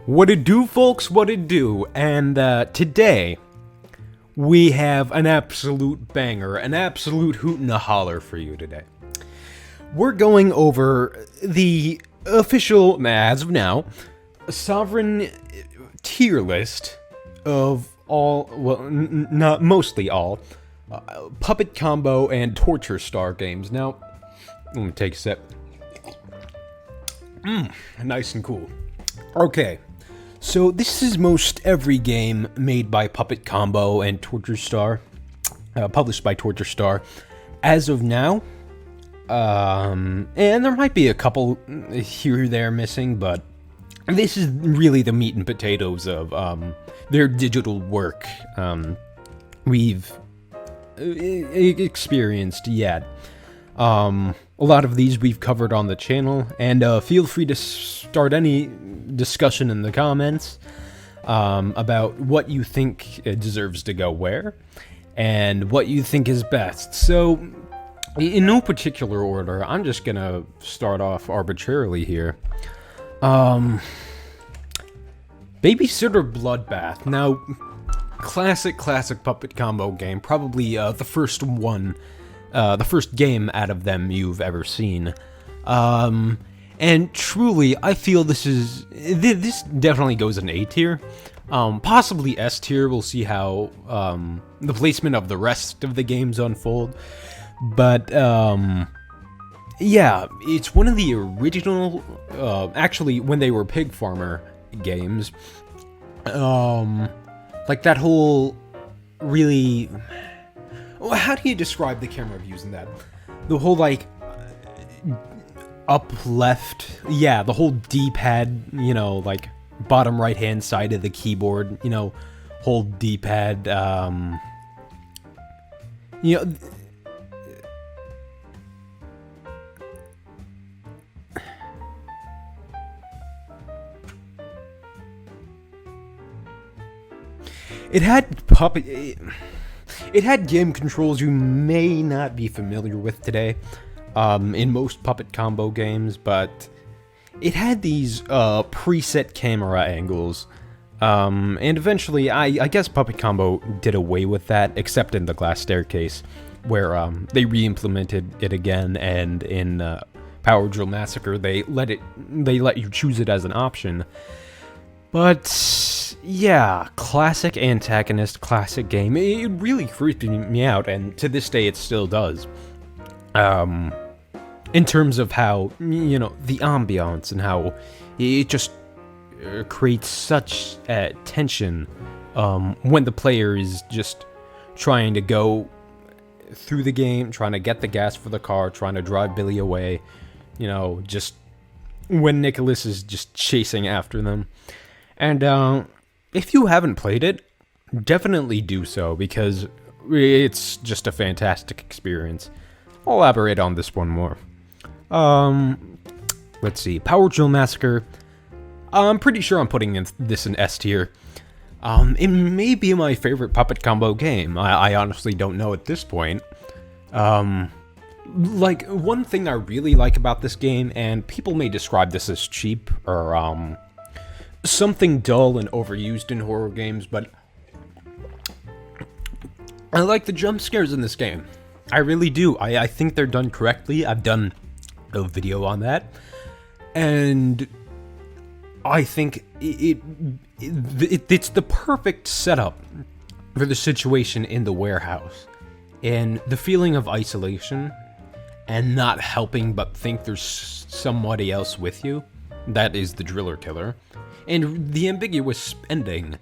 What it do, folks? What it do? And today we have an absolute banger, an absolute hoot and a holler for you today. We're going over the official, as of now, sovereign tier list of all, well, not mostly all, Puppet Combo and Torture Star games. Now, let me take a sip. Nice and cool. Okay, so this is most every game made by Puppet Combo and Torture Star, published by Torture Star, as of now. And there might be a couple here or there missing, but this is really the meat and potatoes of their digital work we've experienced yet. A lot of these we've covered on the channel, and feel free to start any discussion in the comments about what you think deserves to go where, and what you think is best. So, in no particular order, I'm just gonna start off arbitrarily here. Babysitter Bloodbath. Now, classic Puppet Combo game, probably the first one, the first game out of them you've ever seen. And truly, I feel this definitely goes in A tier, possibly S tier. We'll see how the placement of the rest of the games unfold. But yeah, it's one of the original, actually, when they were Pig Farmer games. Like that whole really. How do you describe the camera views in that? The whole, like, up left, yeah, the whole D-pad, you know, like, bottom right-hand side of the keyboard, you know, whole D-pad, you know, it had game controls you may not be familiar with today, in most Puppet Combo games, but it had these preset camera angles, and eventually, I guess Puppet Combo did away with that, except in the Glass Staircase, where they re-implemented it again, and in Power Drill Massacre, they let you choose it as an option. But yeah, classic antagonist, classic game. It really freaked me out, and to this day it still does. In terms of how, you know, the ambiance and how it just creates such tension when the player is just trying to go through the game, trying to get the gas for the car, trying to drive Billy away, you know, just when Nicholas is just chasing after them. And if you haven't played it, definitely do so, because it's just a fantastic experience. I'll elaborate on this one more. Let's see, Power Drill Massacre. I'm pretty sure I'm putting this in S tier. It may be my favorite Puppet Combo game. I honestly don't know at this point. Like, one thing I really like about this game, and people may describe this as cheap, or, something dull and overused in horror games, but I like the jump scares in this game. I really do. I think they're done correctly. I've done a video on that, and I think it's the perfect setup for the situation in the warehouse, and the feeling of isolation and not helping but think there's somebody else with you. That is the driller killer. And the ambiguous ending.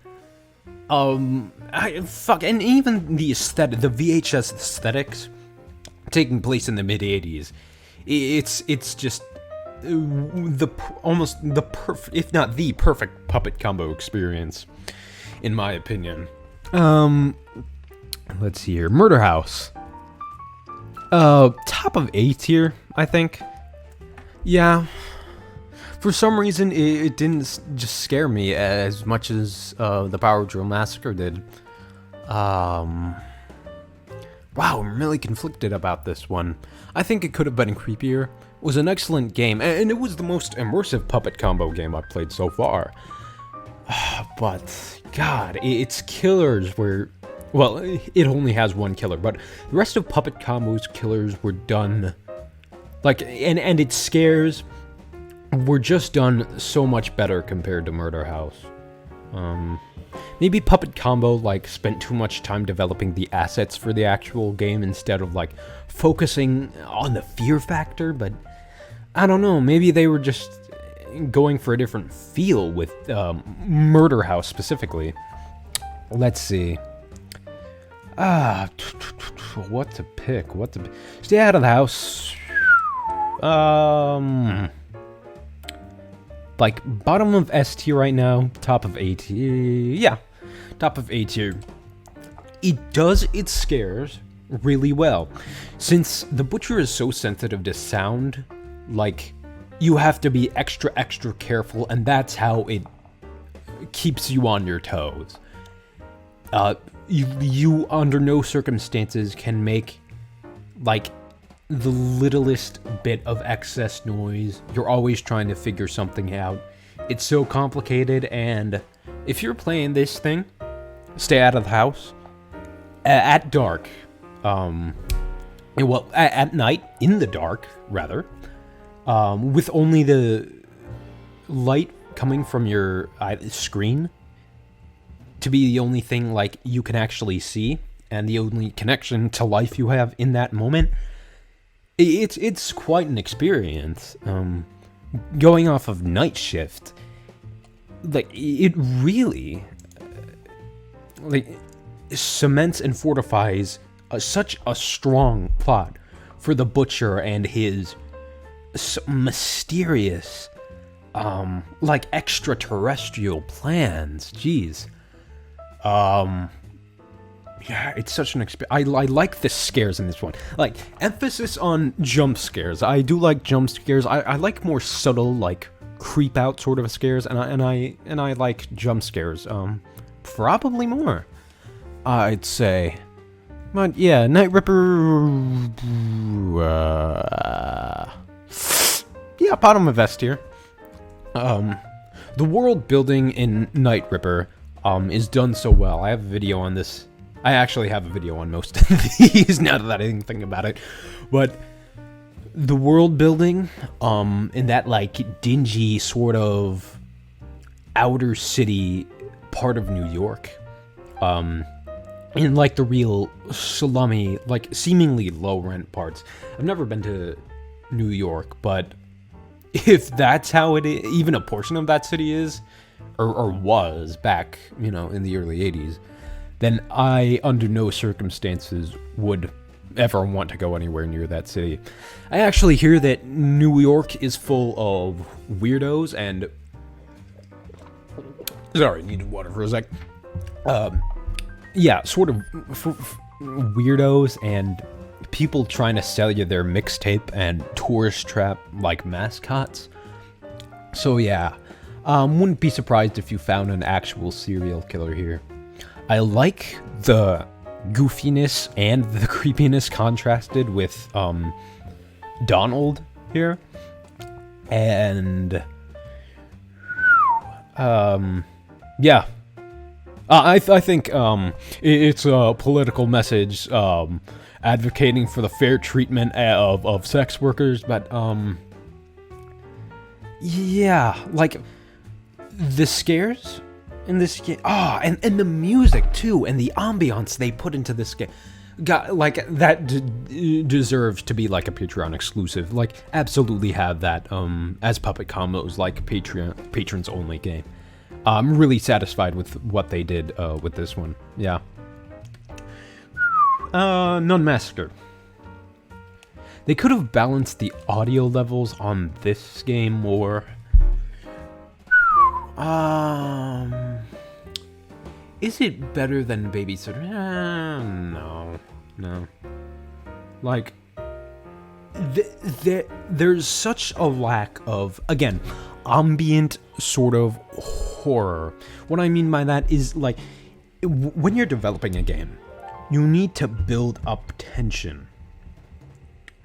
And even the aesthetic, the VHS aesthetics, taking place in the mid-80s, it's just almost the perfect, if not the perfect Puppet Combo experience, in my opinion. Let's see here, Murder House. Top of A tier, I think. Yeah. For some reason, it didn't just scare me as much as the Power Drill Massacre did. Wow, I'm really conflicted about this one. I think it could have been creepier. It was an excellent game, and it was the most immersive Puppet Combo game I've played so far. But God, its killers were, well, it only has one killer, but the rest of Puppet Combo's killers were done like, and its scares were just done so much better compared to Murder House. Maybe Puppet Combo like spent too much time developing the assets for the actual game instead of like focusing on the fear factor, but I don't know, maybe they were just going for a different feel with Murder House specifically. Let's see. What to pick? Stay out of the house. Like, bottom of S tier right now, top of A tier. Yeah, top of A tier. It does its scares really well. Since the Butcher is so sensitive to sound, like, you have to be extra careful, and that's how it keeps you on your toes. You under no circumstances can make, like, the littlest bit of excess noise. You're always trying to figure something out. It's so complicated, and if you're playing this thing, stay out of the house at dark. Well, at night, in the dark, rather, with only the light coming from your screen to be the only thing like you can actually see, and the only connection to life you have in that moment. It's quite an experience. Going off of Night Shift, like, it really like cements and fortifies such a strong plot for the Butcher and his mysterious, like, extraterrestrial plans. Jeez. Yeah, it's such an experience. I like the scares in this one. Like, emphasis on jump scares. I do like jump scares. I like more subtle, like, creep out sort of scares, and I like jump scares. Probably more, I'd say. But yeah, Night Ripper. Yeah, bottom of S tier. The world building in Night Ripper is done so well. I have a video on this. I actually have a video on most of these now that I didn't think about it. But the world building in that, like, dingy sort of outer city part of New York, in, like, the real slummy, like, seemingly low rent parts. I've never been to New York, but if that's how it is, even a portion of that city is, or was back, you know, in the early 80s, then I, under no circumstances, would ever want to go anywhere near that city. I actually hear that New York is full of weirdos and... Sorry, needed water for a sec. Yeah, sort of weirdos and people trying to sell you their mixtape and tourist trap, like, mascots. So yeah, wouldn't be surprised if you found an actual serial killer here. I like the goofiness and the creepiness contrasted with Donald here, and yeah, I think it's a political message advocating for the fair treatment of sex workers, but yeah, like, the scares in this game, and the music too, and the ambiance they put into this game, like, that deserves to be like a Patreon exclusive. Like, absolutely have that as Puppet Combo's, like, patrons only game. I'm really satisfied with what they did with this one. Yeah. Nun Massacre. They could have balanced the audio levels on this game more. Is it better than Babysitter? No. Like, there's such a lack of, again, ambient sort of horror. What I mean by that is, like, when you're developing a game, you need to build up tension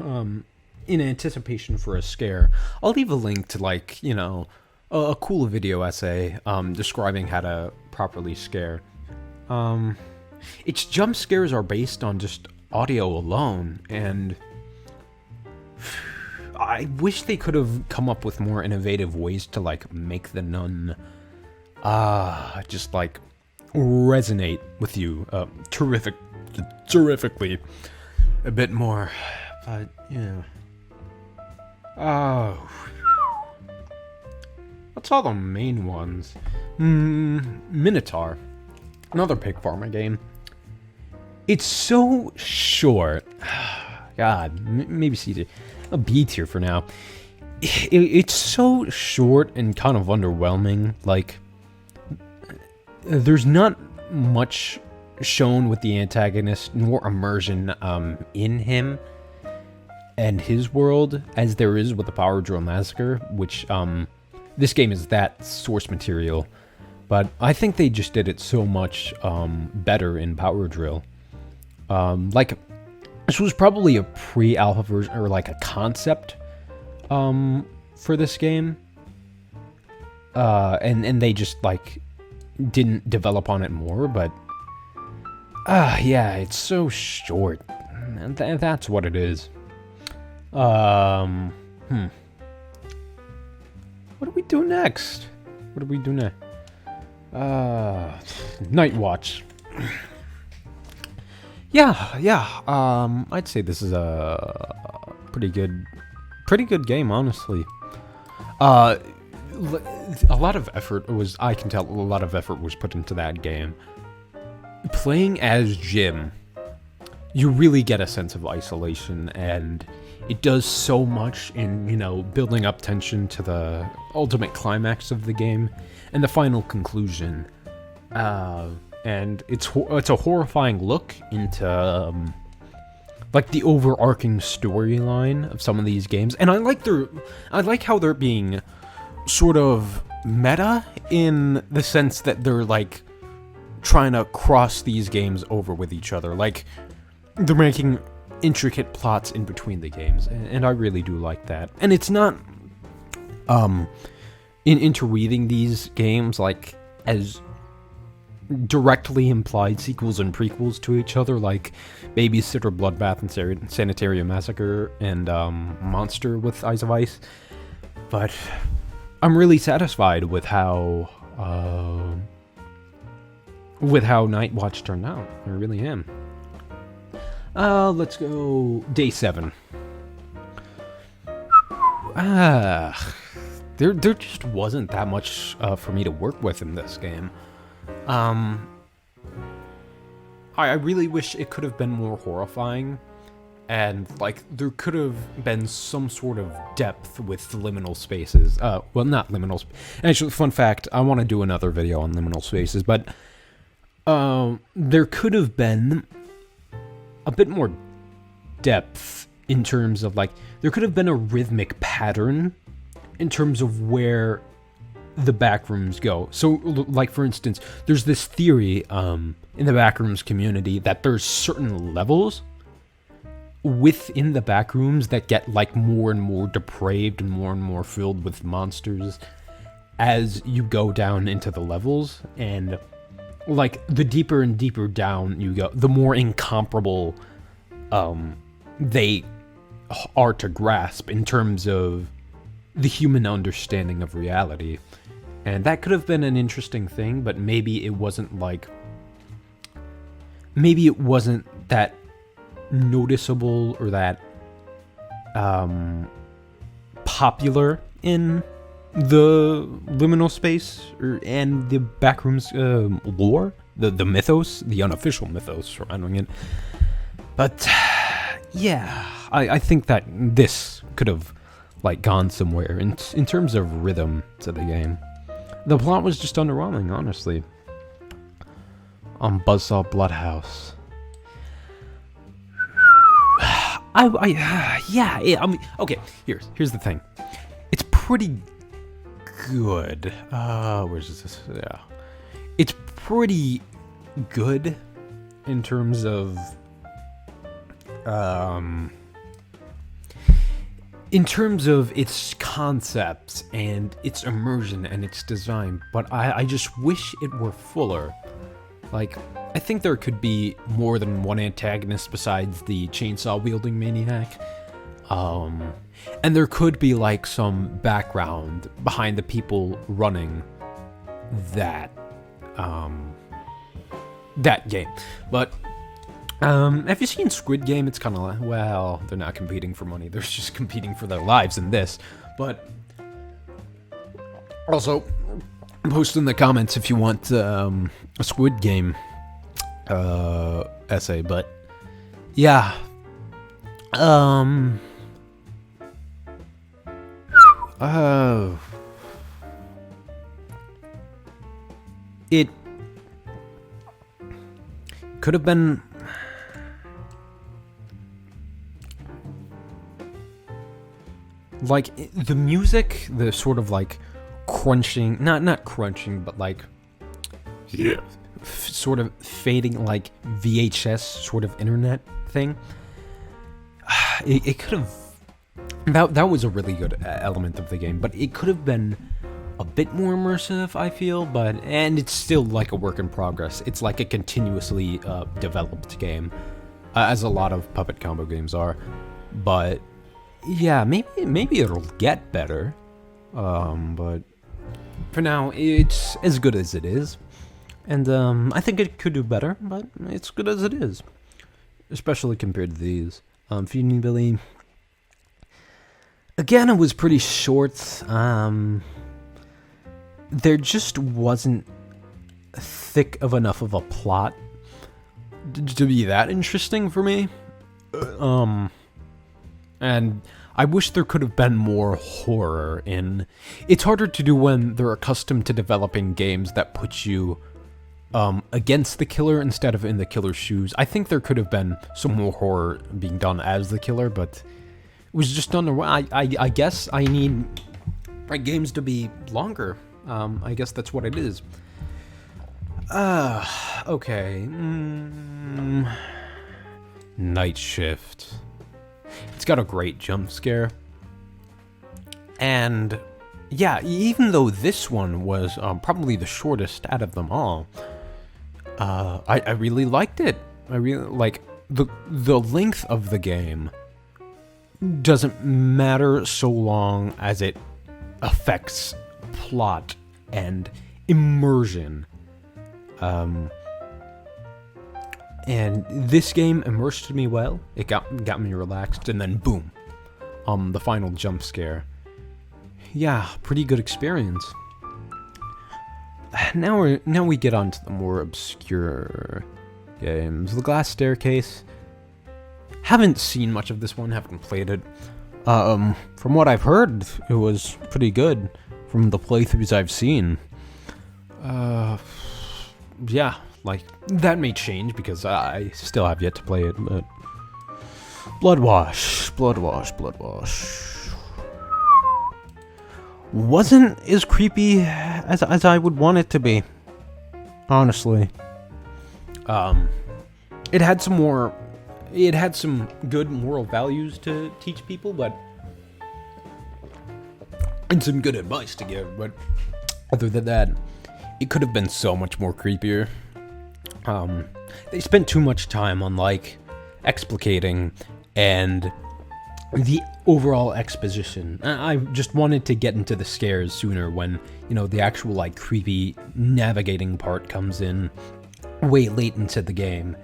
in anticipation for a scare. I'll leave a link to, like, you know, a cool video essay describing how to properly scare. Its jump scares are based on just audio alone, and I wish they could have come up with more innovative ways to like make the nun just like resonate with you terrifically a bit more. But yeah. That's all the main ones. Minotaur, another pig farmer game. It's so short. God, maybe C tier. A B tier for now. It's so short and kind of underwhelming. Like, there's not much shown with the antagonist, nor immersion in him and his world as there is with the Power Drill Massacre, which this game is that source material, but I think they just did it so much better in Power Drill. Like, this was probably a pre-alpha version, or like a concept for this game, and they just like didn't develop on it more. But yeah, it's so short, and that's what it is. What do we do next? Night Watch. Yeah. I'd say this is a pretty good game, honestly. I can tell a lot of effort was put into that game. Playing as Jim, you really get a sense of isolation, and it does so much in, building up tension to the ultimate climax of the game and the final conclusion. And it's a horrifying look into like the overarching storyline of some of these games, and I like how they're being sort of meta in the sense that they're like trying to cross these games over with each other. Like, they're making intricate plots in between the games, and I really do like that. And it's not in interweaving these games like as directly implied sequels and prequels to each other, like Babysitter, Bloodbath, and Sanitarium Massacre, and Monster with Eyes of Ice. But I'm really satisfied with how Night Watch turned out. I really am. Let's go day 7. There just wasn't that much for me to work with in this game. I really wish it could have been more horrifying, and like there could have been some sort of depth with liminal spaces. Well, not liminal. Actually, fun fact: I want to do another video on liminal spaces, but there could have been a bit more depth in terms of like there could have been a rhythmic pattern in terms of where the backrooms go. So, like, for instance, there's this theory in the backrooms community that there's certain levels within the backrooms that get, like, more and more depraved and more filled with monsters as you go down into the levels. And, like, the deeper and deeper down you go, the more incomparable they are to grasp in terms of the human understanding of reality. And that could have been an interesting thing, but maybe it wasn't that noticeable or that popular in the liminal space and the backrooms lore, the mythos, the unofficial mythos surrounding it. But yeah, I think that this could have like gone somewhere in terms of rhythm to the game. The plot was just underwhelming, honestly. Buzzsaw Bloodhouse. Okay, here's the thing. It's pretty good. Where's this? Yeah. It's pretty good in terms of in terms of its concepts and its immersion and its design, but I just wish it were fuller. Like, I think there could be more than one antagonist besides the chainsaw-wielding maniac. And there could be, like, some background behind the people running that, that game. But, have you seen Squid Game? It's kind of like, well, they're not competing for money. They're just competing for their lives in this. But, also, post in the comments if you want, a Squid Game, essay. But, yeah. It could have been like the music, the sort of like crunching, not crunching, but like sort of fading, like VHS sort of internet thing. It could have that was a really good element of the game, but it could have been a bit more immersive, I feel. And it's still like a work in progress. It's like a continuously developed game, as a lot of Puppet Combo games are. But yeah, maybe it'll get better. But for now, it's as good as it is. And I think it could do better, but it's good as it is, especially compared to these. Feed Me Billy. Again, it was pretty short. There just wasn't thick of enough of a plot to be that interesting for me. And I wish there could have been more horror in. It's harder to do when they're accustomed to developing games that put you against the killer instead of in the killer's shoes. I think there could have been some more horror being done as the killer, but it was just done the way. I guess I need my games to be longer. I guess that's what it is. Okay. Night Shift. It's got a great jump scare. And yeah, even though this one was probably the shortest out of them all, I really liked it. I really like the length of the game doesn't matter so long as it affects plot and immersion. And this game immersed me well. It got me relaxed, and then boom, the final jump scare. Yeah, pretty good experience. Now we get on to the more obscure games. The Glass Staircase. Haven't seen much of this one. Haven't played it. From what I've heard, it was pretty good. From the playthroughs I've seen. Yeah, like that may change because I still have yet to play it. But Bloodwash. Wasn't as creepy as I would want it to be, honestly. It had some good moral values to teach people, and some good advice to give, but other than that, it could have been so much more creepier. They spent too much time on, like, explicating and the overall exposition. I just wanted to get into the scares sooner when, the actual, like, creepy navigating part comes in way late into the game.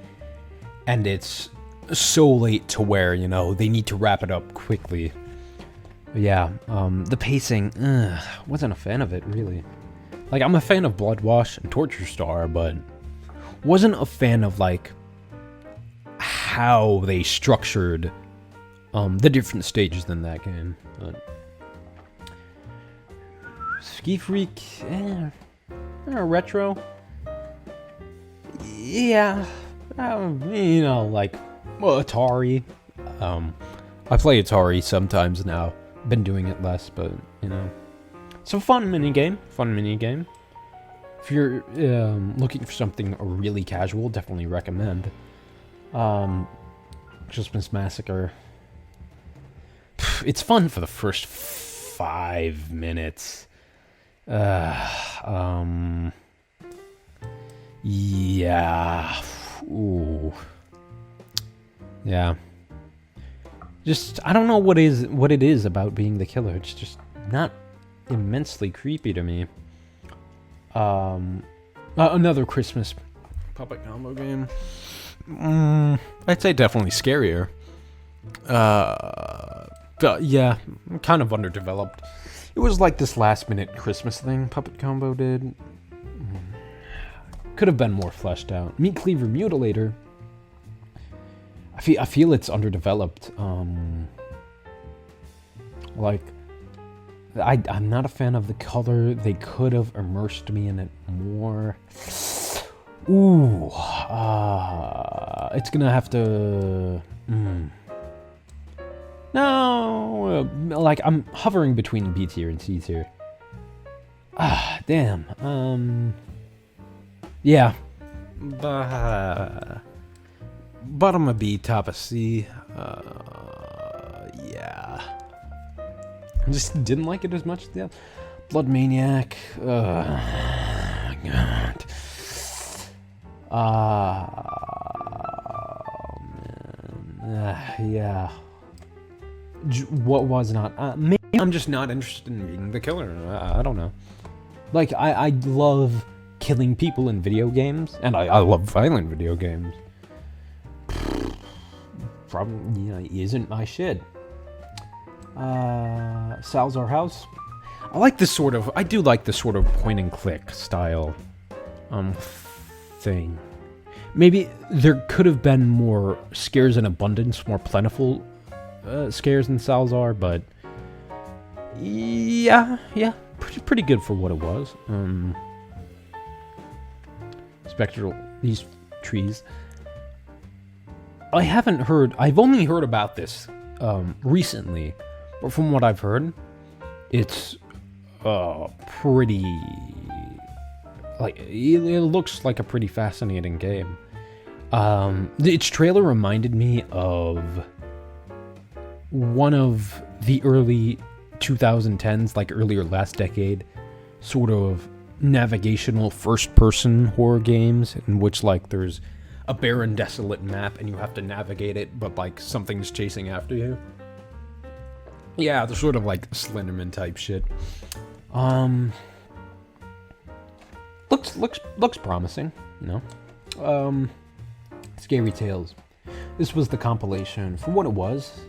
And it's so late to where, they need to wrap it up quickly. But yeah, the pacing, wasn't a fan of it, really. Like, I'm a fan of Bloodwash and Torture Star, but wasn't a fan of, like, how they structured the different stages in that game. But Ski Freak, retro. Yeah, like Atari. I play Atari sometimes now. Been doing it less, but it's a fun mini game. If you're looking for something really casual, definitely recommend. Christmas Massacre. it's fun for the first 5 minutes. Yeah. Ooh. Yeah. Just, I don't know what it is about being the killer. It's just not immensely creepy to me. Another Christmas puppet combo game. I'd say definitely scarier. Yeah, kind of underdeveloped. It was like this last minute Christmas thing Puppet Combo did. Could have been more fleshed out. Meat Cleaver Mutilator. I feel it's underdeveloped. Like, I'm not a fan of the color. They could have immersed me in it more. Ooh, it's gonna have to. No, like I'm hovering between B tier and C tier. Damn. Yeah. Bottom of B, top of C. Yeah. I just didn't like it as much. Yeah. Blood Maniac. God. Man. Yeah. What was not? Maybe I'm just not interested in being the killer. I don't know. Like, I love killing people in video games, and I love violent video games. Probably, isn't my shit. Salazar House. I do like this sort of point and click style, thing. Maybe there could have been more scares in abundance, more plentiful scares in Salazar, but yeah, pretty good for what it was. Spectral, these trees. I've only heard about this recently, but from what I've heard, it's pretty, like, it looks like a pretty fascinating game. Its trailer reminded me of one of the early 2010s, like earlier last decade, sort of navigational first-person horror games in which, like, there's a barren, desolate map and you have to navigate it, but, like, something's chasing after you. Yeah, the sort of, like, Slenderman type shit. Looks promising, you know. Scary Tales. This was the compilation for what it was.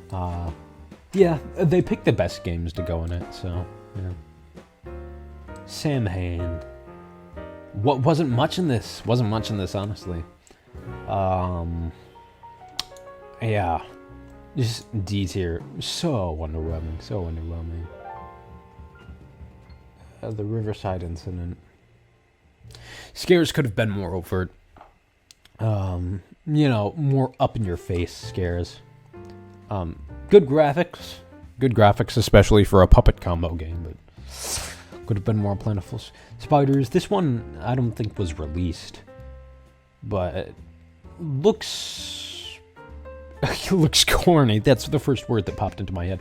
Yeah, they picked the best games to go in it, so, yeah. Samhain. What wasn't much in this, honestly. Yeah. Just D tier. So underwhelming. The Riverside incident. Scares could have been more overt. More up in your face scares. Good graphics, especially for a puppet combo game, but could have been more plentiful. Spiders. This one I don't think was released, but looks corny. That's the first word that popped into my head.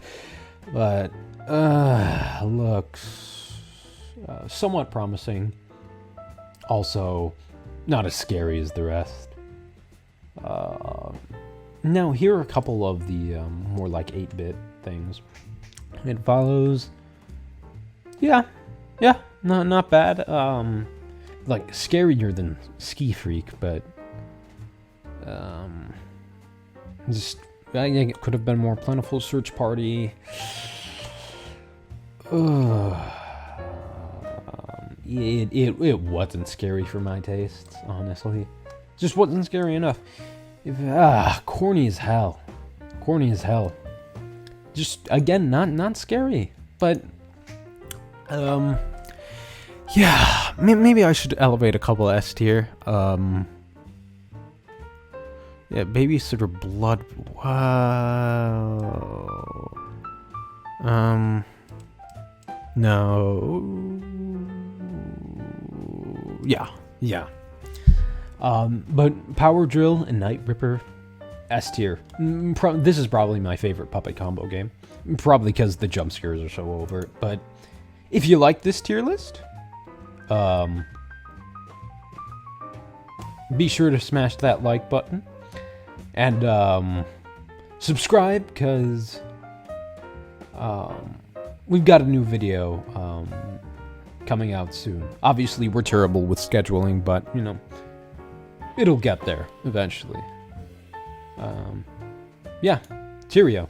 But looks somewhat promising. Also, not as scary as the rest. Now, here are a couple of the more like 8-bit things. It follows. Yeah, not bad. Like scarier than Ski Freak, but just it could have been more plentiful. Search Party. It wasn't scary for my tastes, honestly. Just wasn't scary enough. Corny as hell. Just, again, not scary. But, yeah, maybe I should elevate a couple S tier. Yeah, Babysitter Blood. Wow. No. Yeah. But Power Drill and Night Ripper, S tier. This is probably my favorite puppet combo game. Probably because the jump scares are so overt. But if you like this tier list, be sure to smash that like button. And subscribe, because we've got a new video coming out soon. Obviously, we're terrible with scheduling, but, you know, it'll get there eventually. Yeah, cheerio.